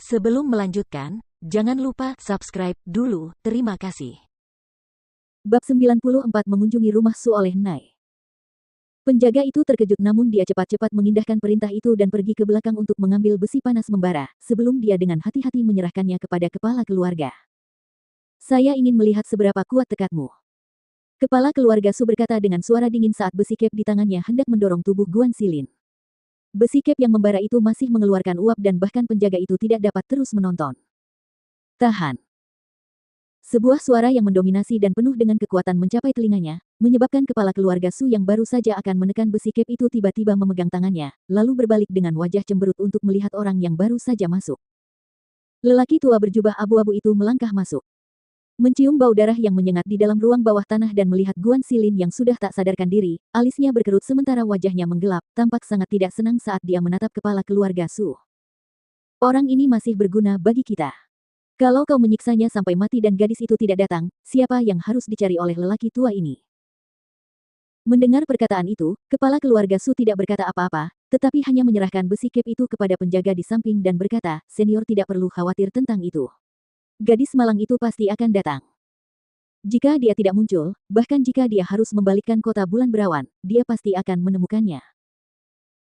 Sebelum melanjutkan, jangan lupa subscribe dulu, terima kasih. Bab 94 mengunjungi rumah Su oleh Nai. Penjaga itu terkejut namun dia cepat-cepat mengindahkan perintah itu dan pergi ke belakang untuk mengambil besi panas membara, sebelum dia dengan hati-hati menyerahkannya kepada kepala keluarga. Saya ingin melihat seberapa kuat tekadmu. Kepala keluarga Su berkata dengan suara dingin saat besi kep di tangannya hendak mendorong tubuh Guan Xilin. Besi kep yang membara itu masih mengeluarkan uap dan bahkan penjaga itu tidak dapat terus menonton. Tahan. Sebuah suara yang mendominasi dan penuh dengan kekuatan mencapai telinganya, menyebabkan kepala keluarga Su yang baru saja akan menekan besi kep itu tiba-tiba memegang tangannya, lalu berbalik dengan wajah cemberut untuk melihat orang yang baru saja masuk. Lelaki tua berjubah abu-abu itu melangkah masuk. Mencium bau darah yang menyengat di dalam ruang bawah tanah dan melihat Guan Xilin yang sudah tak sadarkan diri, alisnya berkerut sementara wajahnya menggelap, tampak sangat tidak senang saat dia menatap kepala keluarga Su. Orang ini masih berguna bagi kita. Kalau kau menyiksanya sampai mati dan gadis itu tidak datang, siapa yang harus dicari oleh lelaki tua ini? Mendengar perkataan itu, kepala keluarga Su tidak berkata apa-apa, tetapi hanya menyerahkan besi kep itu kepada penjaga di samping dan berkata, "Senior tidak perlu khawatir tentang itu. Gadis malang itu pasti akan datang. Jika dia tidak muncul, bahkan jika dia harus membalikkan kota bulan berawan, dia pasti akan menemukannya."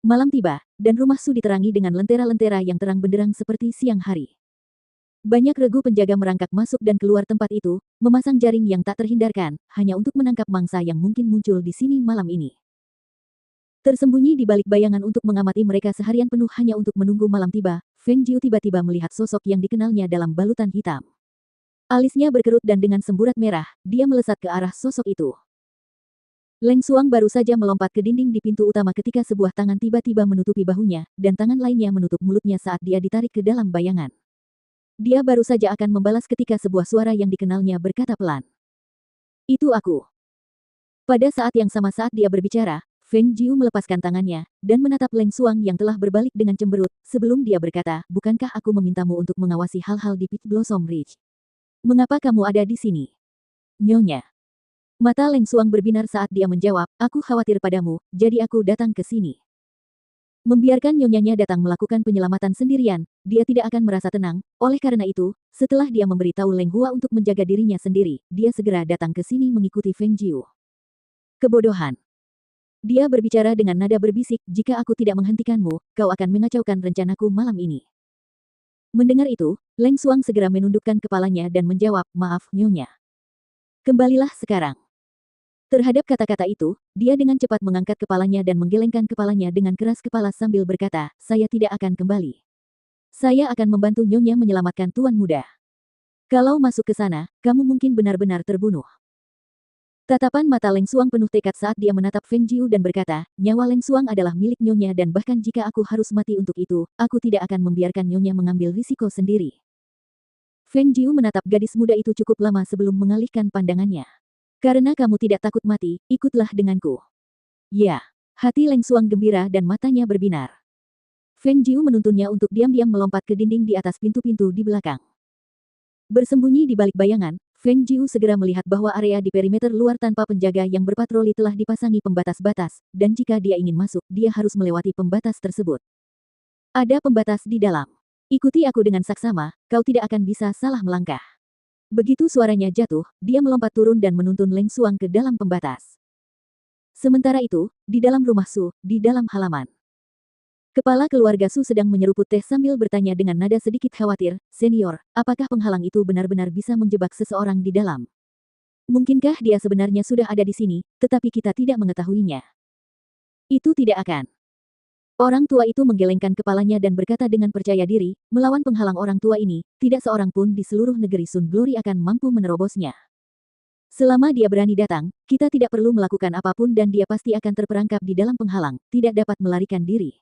Malam tiba, dan rumah Su diterangi dengan lentera-lentera yang terang benderang seperti siang hari. Banyak regu penjaga merangkak masuk dan keluar tempat itu, memasang jaring yang tak terhindarkan, hanya untuk menangkap mangsa yang mungkin muncul di sini malam ini. Tersembunyi di balik bayangan untuk mengamati mereka seharian penuh hanya untuk menunggu malam tiba, Feng Jiu tiba-tiba melihat sosok yang dikenalnya dalam balutan hitam. Alisnya berkerut dan dengan semburat merah, dia melesat ke arah sosok itu. Leng Xuang baru saja melompat ke dinding di pintu utama ketika sebuah tangan tiba-tiba menutupi bahunya, dan tangan lainnya menutup mulutnya saat dia ditarik ke dalam bayangan. Dia baru saja akan membalas ketika sebuah suara yang dikenalnya berkata pelan. "Itu aku." Pada saat yang sama saat dia berbicara, Feng Jiu melepaskan tangannya, dan menatap Leng Xuang yang telah berbalik dengan cemberut, sebelum dia berkata, "Bukankah aku memintamu untuk mengawasi hal-hal di Peach Blossom Ridge? Mengapa kamu ada di sini?" "Nyonya." Mata Leng Xuang berbinar saat dia menjawab, "Aku khawatir padamu, jadi aku datang ke sini." Membiarkan nyonyanya datang melakukan penyelamatan sendirian, dia tidak akan merasa tenang, oleh karena itu, setelah dia memberitahu Leng Hua untuk menjaga dirinya sendiri, dia segera datang ke sini mengikuti Feng Jiu. Kebodohan. Dia berbicara dengan nada berbisik, "Jika aku tidak menghentikanmu, kau akan mengacaukan rencanaku malam ini." Mendengar itu, Leng Xuang segera menundukkan kepalanya dan menjawab, "Maaf, Nyonya. Kembalilah sekarang." Terhadap kata-kata itu, dia dengan cepat mengangkat kepalanya dan menggelengkan kepalanya dengan keras kepala sambil berkata, "Saya tidak akan kembali. Saya akan membantu Nyonya menyelamatkan Tuan Muda. Kalau masuk ke sana, kamu mungkin benar-benar terbunuh." Tatapan mata Leng Xuang penuh tekad saat dia menatap Feng Jiu dan berkata, "Nyawa Leng Xuang adalah milik Nyonya dan bahkan jika aku harus mati untuk itu, aku tidak akan membiarkan Nyonya mengambil risiko sendiri." Feng Jiu menatap gadis muda itu cukup lama sebelum mengalihkan pandangannya. "Karena kamu tidak takut mati, ikutlah denganku." "Ya." Hati Leng Xuang gembira dan matanya berbinar. Feng Jiu menuntunnya untuk diam-diam melompat ke dinding di atas pintu-pintu di belakang. Bersembunyi di balik bayangan, Feng Jiu segera melihat bahwa area di perimeter luar tanpa penjaga yang berpatroli telah dipasangi pembatas batas, dan jika dia ingin masuk, dia harus melewati pembatas tersebut. "Ada pembatas di dalam. Ikuti aku dengan saksama, kau tidak akan bisa salah melangkah." Begitu suaranya jatuh, dia melompat turun dan menuntun Leng Xuang ke dalam pembatas. Sementara itu, di dalam rumah Su, di dalam halaman. Kepala keluarga Su sedang menyeruput teh sambil bertanya dengan nada sedikit khawatir, "Senior, apakah penghalang itu benar-benar bisa menjebak seseorang di dalam? Mungkinkah dia sebenarnya sudah ada di sini, tetapi kita tidak mengetahuinya?" "Itu tidak akan." Orang tua itu menggelengkan kepalanya dan berkata dengan percaya diri, "Melawan penghalang orang tua ini, tidak seorang pun di seluruh negeri Sun Glory akan mampu menerobosnya. Selama dia berani datang, kita tidak perlu melakukan apapun dan dia pasti akan terperangkap di dalam penghalang, tidak dapat melarikan diri."